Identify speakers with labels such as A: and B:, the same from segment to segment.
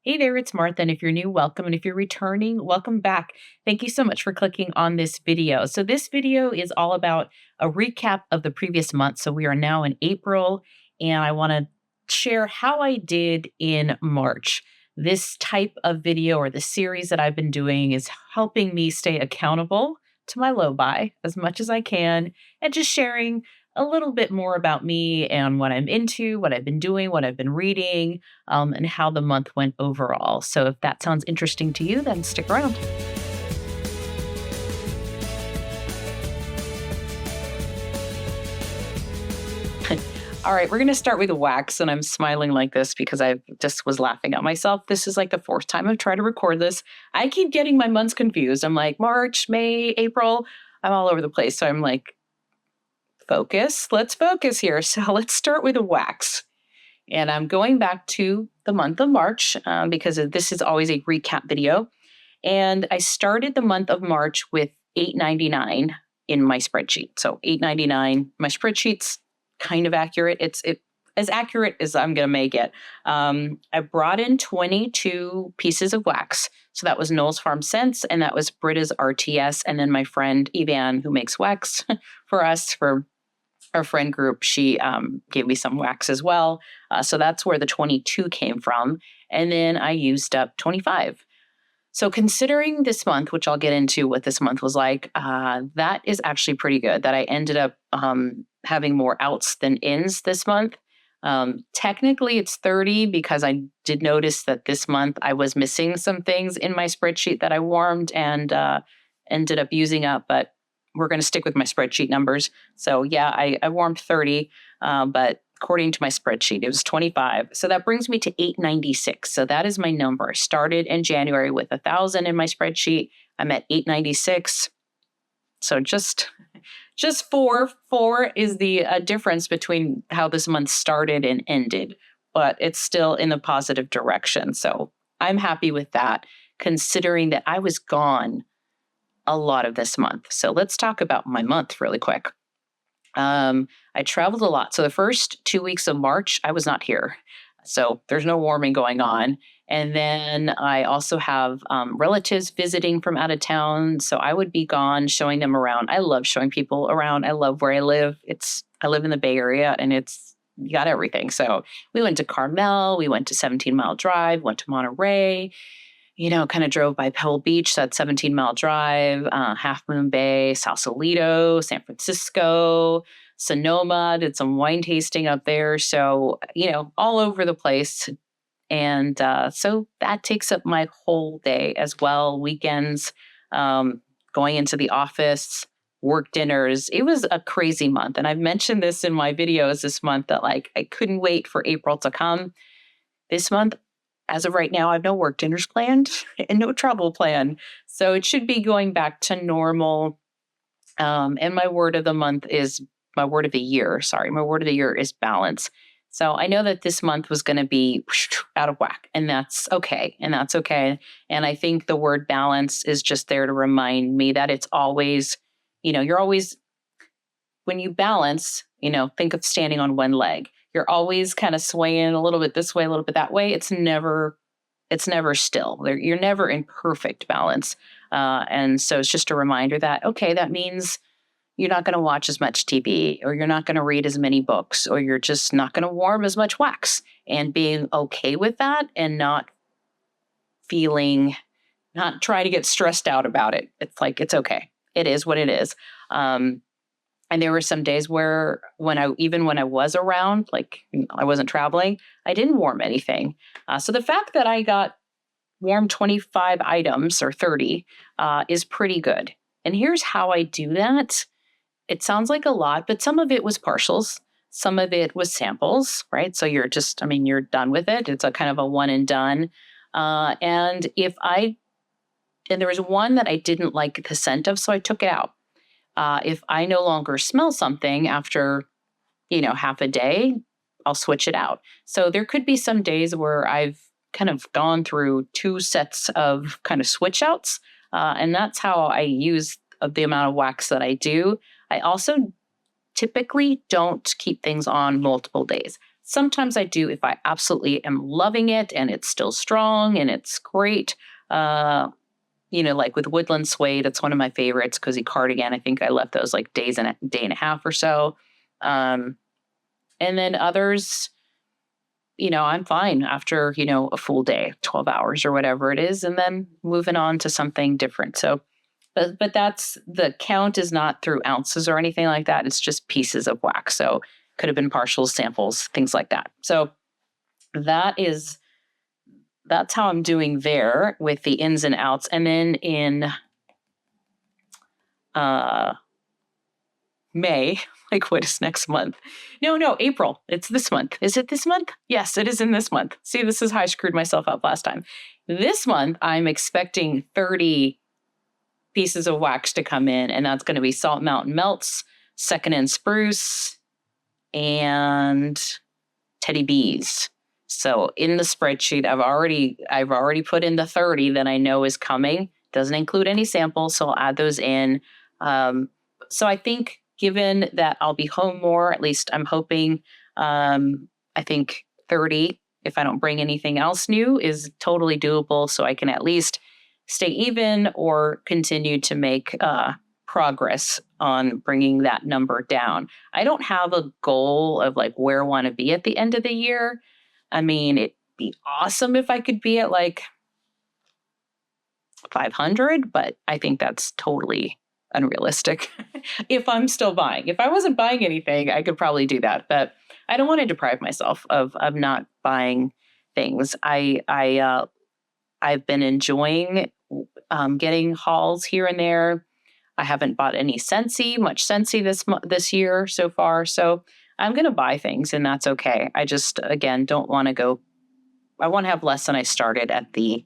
A: Hey there, it's Martha. And if you're new, welcome. And if you're returning, welcome back. Thank you so much for clicking on this video. So, this video is all about a recap of the previous month. So, we are now in April, and I want to share how I did in March. This type of video or the series that I've been doing is helping me stay accountable to my low buy as much as I can and just sharing a little bit more about me and what I'm into, what I've been doing, what I've been reading, and how the month went overall. So if that sounds interesting to you, then stick around. All right, we're going to start with wax. And I'm smiling like this because I just was laughing at myself. This is like the fourth time I've tried to record this. I keep getting my months confused. I'm like March, May, April. I'm all over the place. So I'm like, focus. Let's focus here. So let's start with a wax. And I'm going back to the month of March because this is always a recap video. And I started the month of March with $8.99 in my spreadsheet. So $8.99. My spreadsheet's kind of accurate. It's as accurate as I'm going to make it. I brought in 22 pieces of wax. So that was Knowles Farm Scents, and that was Brita's RTS. And then my friend Evan, who makes wax for us for our friend group, she gave me some wax as well. So that's where the 22 came from. And then I used up 25. So considering this month, which I'll get into what this month was like, that is actually pretty good that I ended up having more outs than ins this month. Technically it's 30 because I did notice that this month I was missing some things in my spreadsheet that I warmed and ended up using up, but we're going to stick with my spreadsheet numbers. So yeah, I warmed 30, but according to my spreadsheet, it was 25. So that brings me to 896. So that is my number. I started in January with 1,000 in my spreadsheet. I'm at 896. So just four is the difference between how this month started and ended, but it's still in the positive direction. So I'm happy with that, considering that I was gone a lot of this month. So let's talk about my month really quick. I traveled a lot. So the first 2 weeks of March, I was not here. So there's no warming going on. And then I also have relatives visiting from out of town. So I would be gone showing them around. I love showing people around. I love where I live. I live in the Bay Area, and you got everything. So we went to Carmel, we went to 17 Mile Drive, went to Monterey, kind of drove by Pebble Beach, that 17-mile drive, Half Moon Bay, Sausalito, San Francisco, Sonoma, did some wine tasting up there. So, all over the place. And so that takes up my whole day as well. Weekends, going into the office, work dinners. It was a crazy month. And I've mentioned this in my videos this month that I couldn't wait for April to come. This month, as of right now, I have no work dinners planned and no travel plan. So it should be going back to normal. And my word of the year is balance. So I know that this month was going to be out of whack, and that's okay. And I think the word balance is just there to remind me that it's always, you're always, when you balance, think of standing on one leg. You're always kind of swaying a little bit this way, a little bit that way. It's never still. You're never in perfect balance. And so it's just a reminder that, okay, that means you're not going to watch as much TV, or you're not going to read as many books, or you're just not going to warm as much wax, and being okay with that and not try to get stressed out about it. It's like, it's okay. It is what it is. And there were some days where when I was around, I wasn't traveling, I didn't warm anything. So the fact that I got warmed 25 items or 30 is pretty good. And here's how I do that. It sounds like a lot, but some of it was partials. Some of it was samples, right? So you're done with it. It's a kind of a one and done. And there was one that I didn't like the scent of, so I took it out. If I no longer smell something after, half a day, I'll switch it out. So there could be some days where I've kind of gone through 2 sets of kind of switch outs. And that's how I use the amount of wax that I do. I also typically don't keep things on multiple days. Sometimes I do if I absolutely am loving it and it's still strong and it's great. Like with Woodland Suede, it's one of my favorites. Cozy Cardigan, I think I left those like day and a half or so. And then others, I'm fine after, a full day, 12 hours or whatever it is, and then moving on to something different. So, but that's the count is not through ounces or anything like that. It's just pieces of wax. So could have been partials, samples, things like that. So that's how I'm doing there with the ins and outs. And then in May, like what is next month? No, April. It's this month. Is it this month? Yes, it is in this month. See, this is how I screwed myself up last time. This month, I'm expecting 30 pieces of wax to come in, and that's going to be Salt Mountain Melts, Second and Spruce, and Teddy Bees. So in the spreadsheet, I've already put in the 30 that I know is coming. Doesn't include any samples, so I'll add those in. So I think given that I'll be home more, at least I'm hoping, I think 30, if I don't bring anything else new, is totally doable. So I can at least stay even or continue to make progress on bringing that number down. I don't have a goal of like where I want to be at the end of the year. I mean, it'd be awesome if I could be at like 500, but I think that's totally unrealistic if I'm still buying. If I wasn't buying anything, I could probably do that, but I don't want to deprive myself of not buying things. I've been enjoying getting hauls here and there. I haven't bought any much Scentsy this year so far. So I'm going to buy things, and that's okay. I just, again, don't want to go. I want to have less than I started at the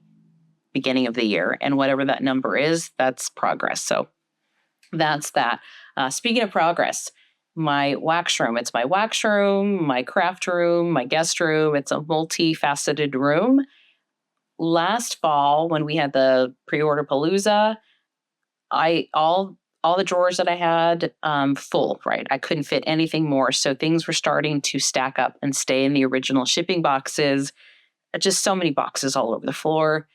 A: beginning of the year. And whatever that number is, that's progress. So that's that. Speaking of progress, my wax room. It's my wax room, my craft room, my guest room. It's a multifaceted room. Last fall, when we had the pre-order palooza, all the drawers that I had full, right? I couldn't fit anything more. So things were starting to stack up and stay in the original shipping boxes. Just so many boxes all over the floor.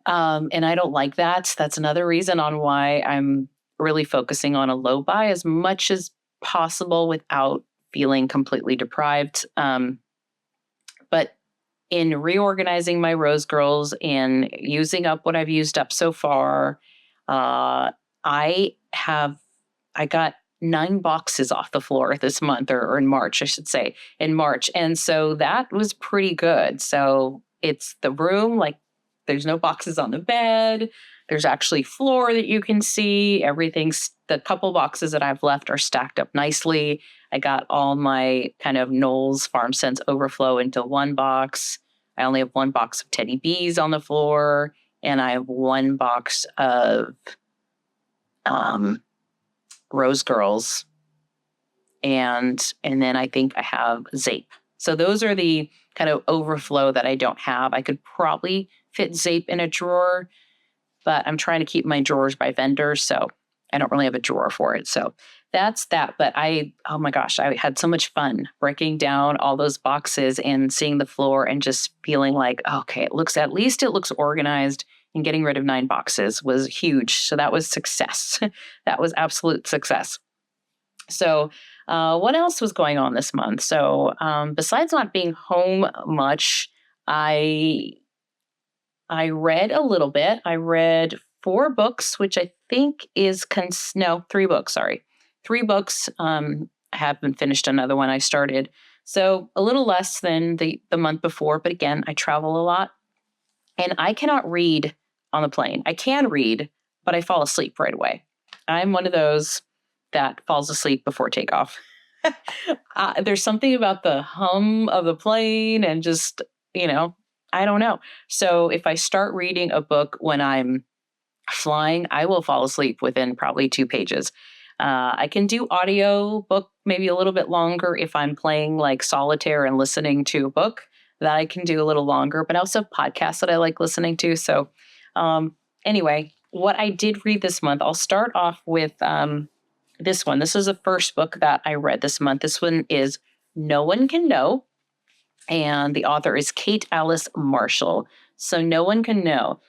A: And I don't like that. That's another reason on why I'm really focusing on a low buy as much as possible without feeling completely deprived. But in reorganizing my Rose Girls and using up what I've used up so far, I got 9 boxes off the floor this month, or in March, I should say, in March. And so that was pretty good. So it's the room, like there's no boxes on the bed. There's actually floor that you can see. The couple boxes that I've left are stacked up nicely. I got all my kind of Knowles Farm Sense overflow into one box. I only have 1 box of Teddy Bees on the floor, and I have 1 box of Rose Girls, and then I think I have Zape. So those are the kind of overflow that I don't have. I could probably fit Zape in a drawer, but I'm trying to keep my drawers by vendors, so I don't really have a drawer for it. So that's that. But oh my gosh, I had so much fun breaking down all those boxes and seeing the floor and just feeling like, okay, it looks organized, and getting rid of 9 boxes was huge. So that was success. That was absolute success. So what else was going on this month? So besides not being home much, I read a little bit. I read 4 books, which I think is 3 books. Sorry, 3 books. I haven't finished another one I started. So a little less than the month before. But again, I travel a lot, and I cannot read on the plane. I can read, but I fall asleep right away. I'm one of those that falls asleep before takeoff. There's something about the hum of the plane and just, I don't know. So if I start reading a book when I'm flying, I will fall asleep within probably 2 pages. I can do audio book maybe a little bit longer if I'm playing like solitaire and listening to a book. That I can do a little longer, but I also have podcasts that I like listening to. So anyway, what I did read this month, I'll start off with this one. This is the first book that I read this month. This one is No One Can Know. And the author is Kate Alice Marshall. So No One Can Know.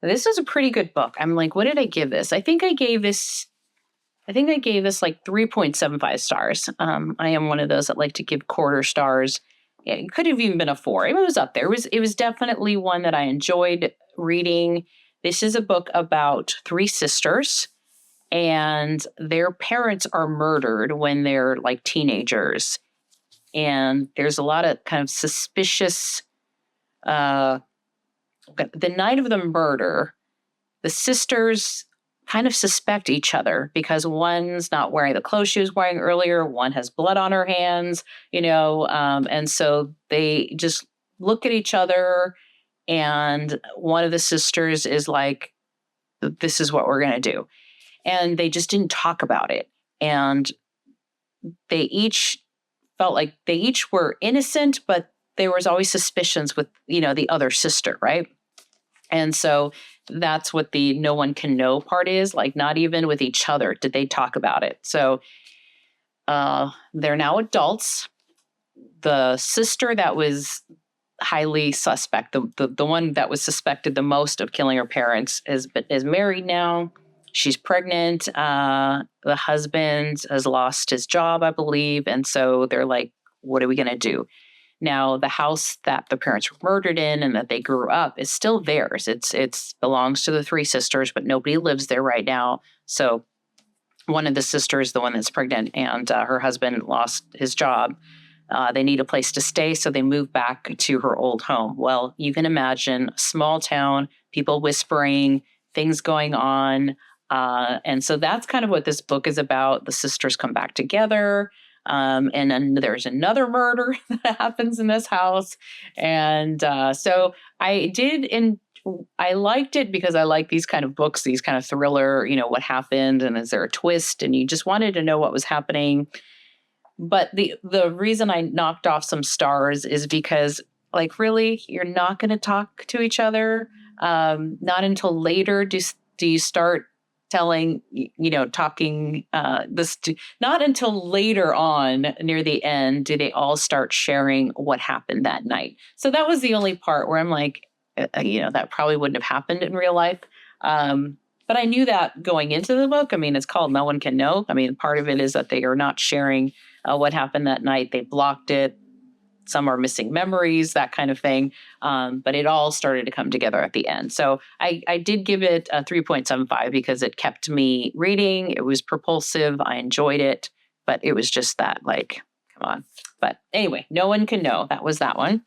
A: This was a pretty good book. I'm like, what did I give this? I think I gave this like 3.75 stars. I am one of those that like to give quarter stars. It could have even been a 4. It was up there. It was definitely one that I enjoyed reading. This is a book about 3 sisters, and their parents are murdered when they're like teenagers. And there's a lot of kind of suspicious, the night of the murder, the sisters kind of suspect each other because one's not wearing the clothes she was wearing earlier. One has blood on her hands, and so they just look at each other. And one of the sisters is like, this is what we're going to do. And they just didn't talk about it. And they each felt like they each were innocent, but there was always suspicions with, the other sister, right? And so that's what the no one can know part is. Like, not even with each other did they talk about it. So they're now adults. The sister that was highly suspect, the one that was suspected the most of killing her parents, is married now. She's pregnant. The husband has lost his job, I believe. And so they're like, what are we going to do? Now, the house that the parents were murdered in and that they grew up is still theirs. It's belongs to the 3 sisters, but nobody lives there right now. So one of the sisters, the one that's pregnant, and her husband lost his job. They need a place to stay, so they move back to her old home. Well, you can imagine a small town, people whispering, things going on. And so that's kind of what this book is about. The sisters come back together. And then there's another murder that happens in this house. And so I liked it because I like these kind of books, these kind of thriller, what happened and is there a twist? And you just wanted to know what was happening. But the reason I knocked off some stars is because, like, really, you're not going to talk to each other. Not until later do you start telling, talking not until later on near the end do they all start sharing what happened that night. So that was the only part where I'm like, that probably wouldn't have happened in real life. But I knew that going into the book. I mean, it's called No One Can Know. I mean, part of it is that they are not sharing what happened that night. They blocked it. Some are missing memories, that kind of thing. But it all started to come together at the end. So I did give it a 3.75 because it kept me reading. It was propulsive. I enjoyed it. But it was just that, like, come on. But anyway, No One Can Know. That was that one.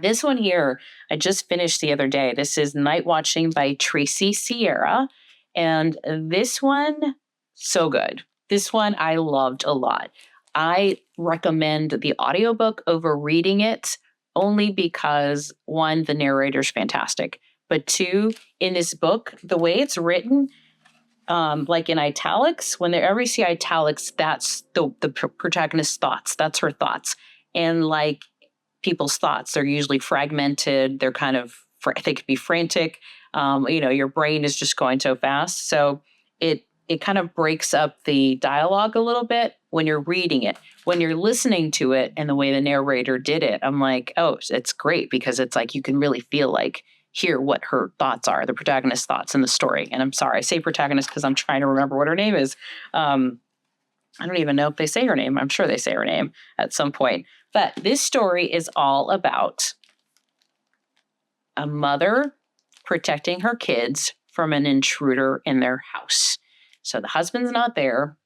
A: This one here, I just finished the other day. This is Night Watching by Tracy Sierra. And this one, so good. This one I loved a lot. I recommend the audiobook over reading it only because, 1, the narrator's fantastic. But 2, in this book, the way it's written, like in italics, whenever you see italics, that's the protagonist's thoughts. That's her thoughts. And like people's thoughts, they're usually fragmented. They're kind of, they could be frantic. Your brain is just going so fast. So it kind of breaks up the dialogue a little bit when you're reading it. When you're listening to it and the way the narrator did it, I'm like, oh, it's great because it's like you can really hear what her thoughts are, the protagonist's thoughts in the story. And I'm sorry, I say protagonist because I'm trying to remember what her name is. I don't even know if they say her name. I'm sure they say her name at some point. But this story is all about a mother protecting her kids from an intruder in their house. So the husband's not there.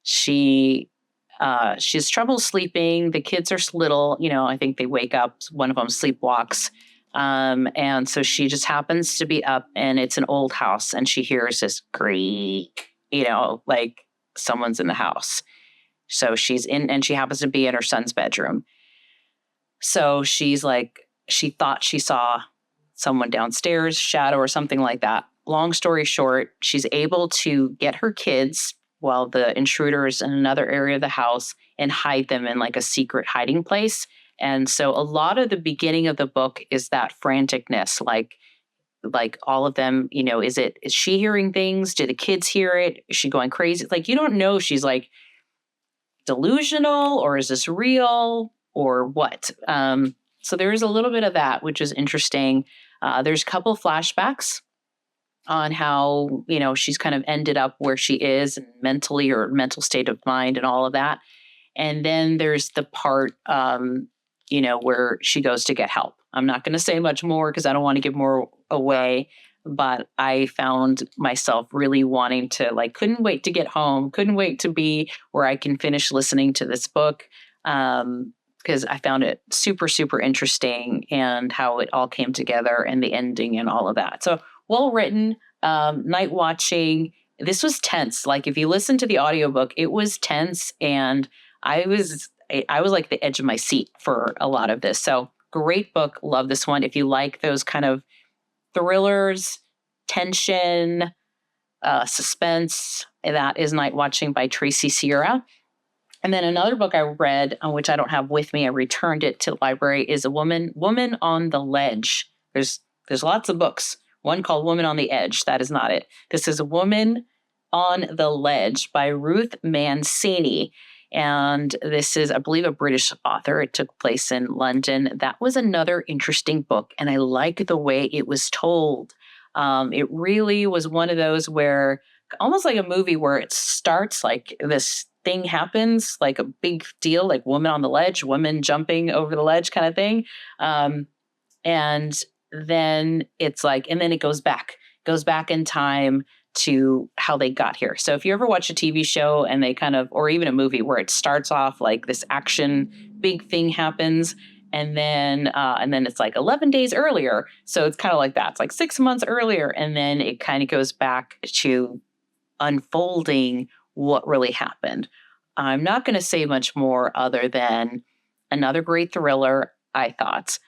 A: She has trouble sleeping. The kids are little. I think they wake up. One of them sleepwalks. And so she just happens to be up, and it's an old house, and she hears this creak, like someone's in the house. So she's in, and she happens to be in her son's bedroom. So she's like, she thought she saw someone downstairs, shadow or something like that. Long story short, she's able to get her kids while the intruder is in another area of the house and hide them in like a secret hiding place. And so a lot of the beginning of the book is that franticness, like all of them, is she hearing things? Do the kids hear it? Is she going crazy? Like, you don't know. She's like delusional, or is this real, or what? So there's a little bit of that, which is interesting. There's a couple flashbacks on how, she's kind of ended up where she is mentally, or mental state of mind and all of that. And then there's the part, where she goes to get help. I'm not going to say much more because I don't want to give more away, but I found myself really wanting to, couldn't wait to get home, couldn't wait to be where I can finish listening to this book. Because I found it super, super interesting, and how it all came together and the ending and all of that. So well written, night watching. This was tense. Like, if you listen to the audiobook, it was tense, and I was like the edge of my seat for a lot of this. So great book. Love this one. If you like those kind of thrillers, tension, suspense, that is Night Watching by Tracy Sierra. And then another book I read, which I don't have with me, I returned it to the library, is Woman on the Ledge. There's lots of books. One called Woman on the Edge. That is not it. This is Woman on the Ledge by Ruth Mancini. And this is, I believe, a British author. It took place in London. That was another interesting book, and I like the way it was told. It really was one of those where, almost like a movie, where it starts like this thing happens, like a big deal, like woman on the ledge, woman jumping over the ledge kind of thing. And then it's like, and then it goes back in time to how they got here. So if you ever watch a TV show and they kind of, or even a movie where it starts off like this action, big thing happens, and then it's like 11 days earlier. So it's kind of like that. It's like 6 months earlier. And then it kind of goes back to unfolding what really happened. I'm not going to say much more other than another great thriller, I thought.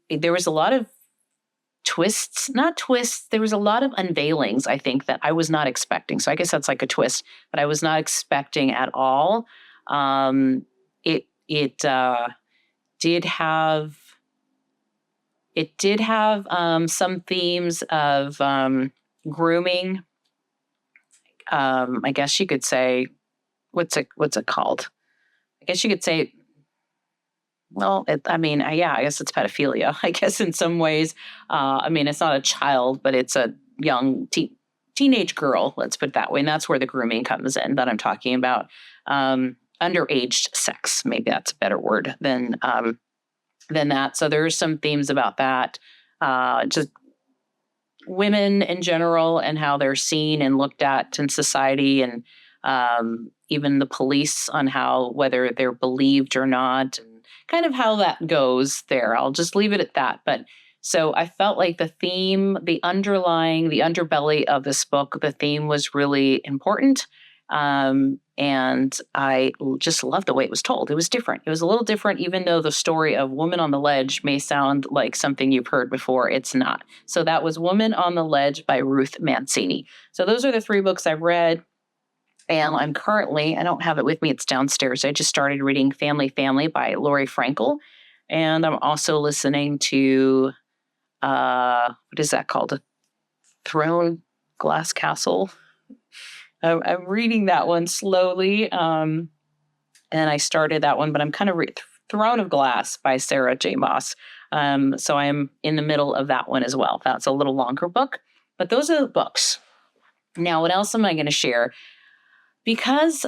A: There was a lot of there was a lot of unveilings, I think, that I was not expecting. So I guess that's like a twist, but I was not expecting at all. It did have some themes of grooming. I guess you could say, what's it called? I guess you could say, well, I guess it's pedophilia, I guess, in some ways. It's not a child, but it's a young teenage girl, let's put it that way. And that's where the grooming comes in that I'm talking about. Underage sex, maybe that's a better word than that. So there's some themes about that. Just women in general and how they're seen and looked at in society, and even the police on how, whether they're believed or not, and kind of how that goes there. I'll just leave it at that. But so I felt like the theme, the underbelly of this book, the theme was really important. And I just loved the way it was told. It was different. It was a little different, even though the story of Woman on the Ledge may sound like something you've heard before. It's not. So that was Woman on the Ledge by Ruth Mancini. So those are the 3 books I've read. And I'm currently, I don't have it with me, it's downstairs. I just started reading Family by Laurie Frankel. And I'm also listening to, what is that called? A Throne Glass Castle. I'm reading that one slowly. And I started that one, but I'm kind of Throne of Glass by Sarah J. Maas. So I'm in the middle of that one as well. That's a little longer book, but those are the books. Now, what else am I going to share? Because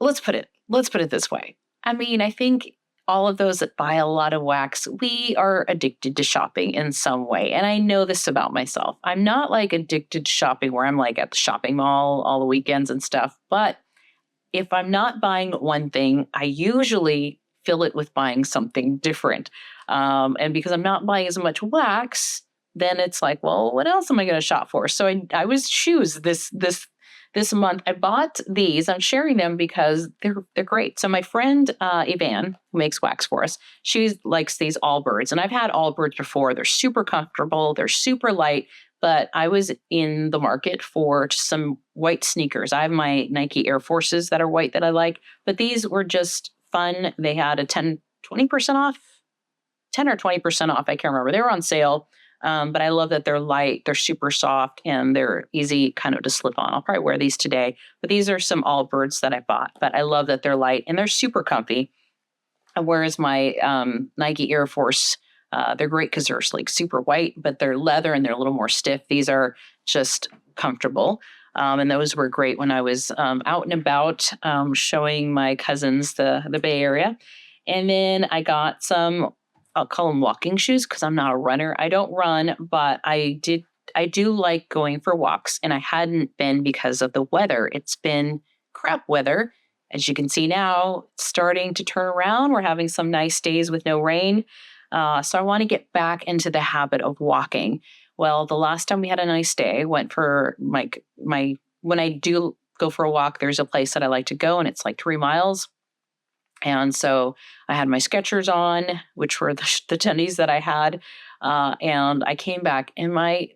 A: let's put it this way. I think all of those that buy a lot of wax, we are addicted to shopping in some way. And I know this about myself. I'm not like addicted to shopping where I'm like at the shopping mall all the weekends and stuff. But if I'm not buying one thing, I usually fill it with buying something different. And because I'm not buying as much wax, then it's like, well, what else am I going to shop for? So I was shoes this month. I bought these. I'm sharing them because they're great. So my friend Yvonne, who makes wax for us, she likes these Allbirds, and I've had Allbirds before. They're super comfortable. They're super light. But I was in the market for just some white sneakers. I have my Nike Air Forces that are white that I like, but these were just fun. They had a 10 or 20% off. I can't remember. They were on sale. But I love that they're light, they're super soft, and they're easy kind of to slip on. I'll probably wear these today, but these are some Allbirds that I bought. But I love that they're light and they're super comfy. Whereas my Nike Air Force, they're great because they're like super white, but they're leather and they're a little more stiff. These are just comfortable. And those were great when I was out and about showing my cousins the Bay Area. And then I got some, I'll call them walking shoes because I'm not a runner. I don't run, but I do like going for walks, and I hadn't been because of the weather. It's been crap weather. As you can see now, it's starting to turn around. We're having some nice days with no rain. So I want to get back into the habit of walking. Well, the last time we had a nice day, I went for my when I do go for a walk, there's a place that I like to go, and it's like 3 miles. And so I had my Skechers on, which were the tennies that I had. And I came back, and my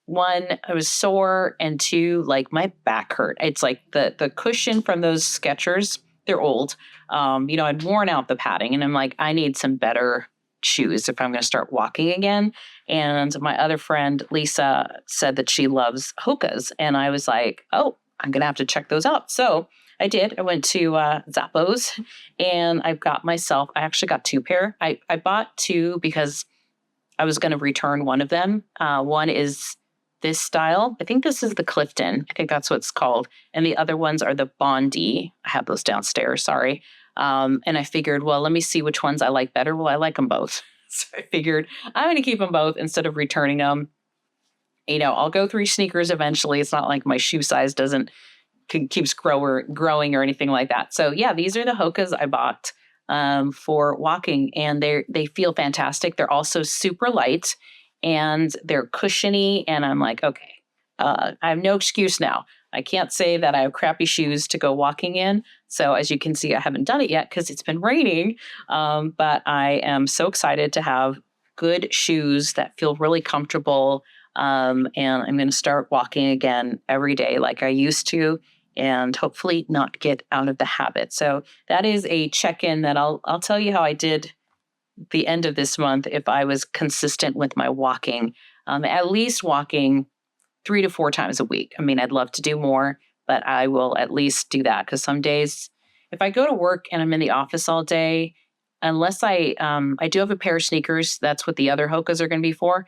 A: one, I was sore, and two, like my back hurt. It's like the cushion from those Skechers, they're old. I'd worn out the padding, and I'm like, I need some better shoes if I'm going to start walking again. And my other friend, Lisa, said that she loves Hoka's. And I was like, oh, I'm going to have to check those out. So I did. I went to Zappos, and I actually got 2 pair. I bought 2 because I was going to return one of them. One is this style. I think this is the Clifton. I think that's what it's called. And the other ones are the Bondi. I have those downstairs. Sorry. And I figured, well, let me see which ones I like better. Well, I like them both. So I figured I'm going to keep them both instead of returning them. I'll go through sneakers eventually. It's not like my shoe size keeps growing or anything like that. So yeah, these are the Hoka's I bought for walking, and they feel fantastic. They're also super light, and they're cushiony. And I'm like, okay, I have no excuse now. I can't say that I have crappy shoes to go walking in. So as you can see, I haven't done it yet because it's been raining. But I am so excited to have good shoes that feel really comfortable. And I'm going to start walking again every day like I used to, and hopefully not get out of the habit. So that is a check-in that I'll tell you how I did the end of this month if I was consistent with my walking, at least walking 3 to 4 times a week. I mean, I'd love to do more, but I will at least do that, because some days if I go to work and I'm in the office all day, unless I do have a pair of sneakers, that's what the other Hoka's are going to be for,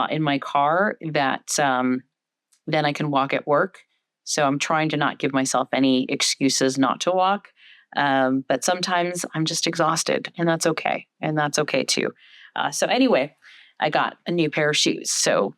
A: in my car, that then I can walk at work. So I'm trying to not give myself any excuses not to walk. But sometimes I'm just exhausted, and that's okay. And that's okay too. So anyway, I got a new pair of shoes. So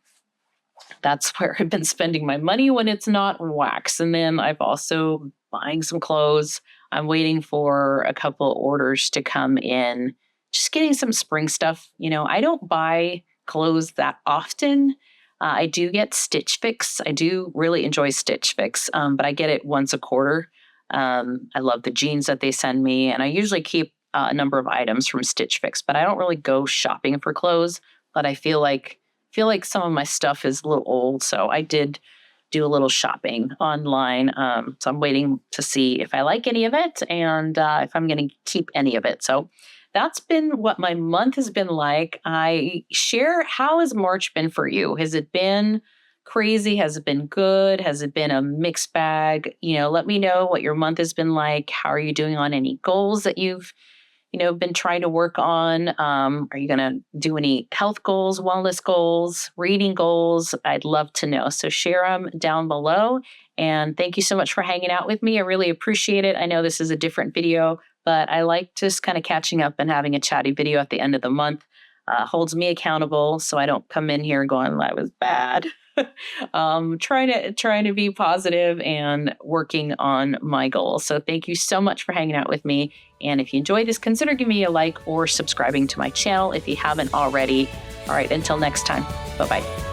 A: that's where I've been spending my money when it's not wax. And then I've also buying some clothes. I'm waiting for a couple orders to come in, just getting some spring stuff. I don't buy clothes that often. I do get Stitch Fix. I do really enjoy Stitch Fix, but I get it once a quarter. I love the jeans that they send me, and I usually keep a number of items from Stitch Fix, but I don't really go shopping for clothes. But I feel like some of my stuff is a little old, so I did do a little shopping online. So I'm waiting to see if I like any of it, and if I'm going to keep any of it. So that's been what my month has been like. How has March been for you? Has it been crazy? Has it been good? Has it been a mixed bag? Let me know what your month has been like. How are you doing on any goals that you've, been trying to work on? Are you going to do any health goals, wellness goals, reading goals? I'd love to know. So share them down below. And thank you so much for hanging out with me. I really appreciate it. I know this is a different video, but I like just kind of catching up and having a chatty video at the end of the month. Holds me accountable, so I don't come in here going, "I was bad." Trying to be positive and working on my goals. So thank you so much for hanging out with me. And if you enjoyed this, consider giving me a like or subscribing to my channel if you haven't already. All right, until next time. Bye-bye.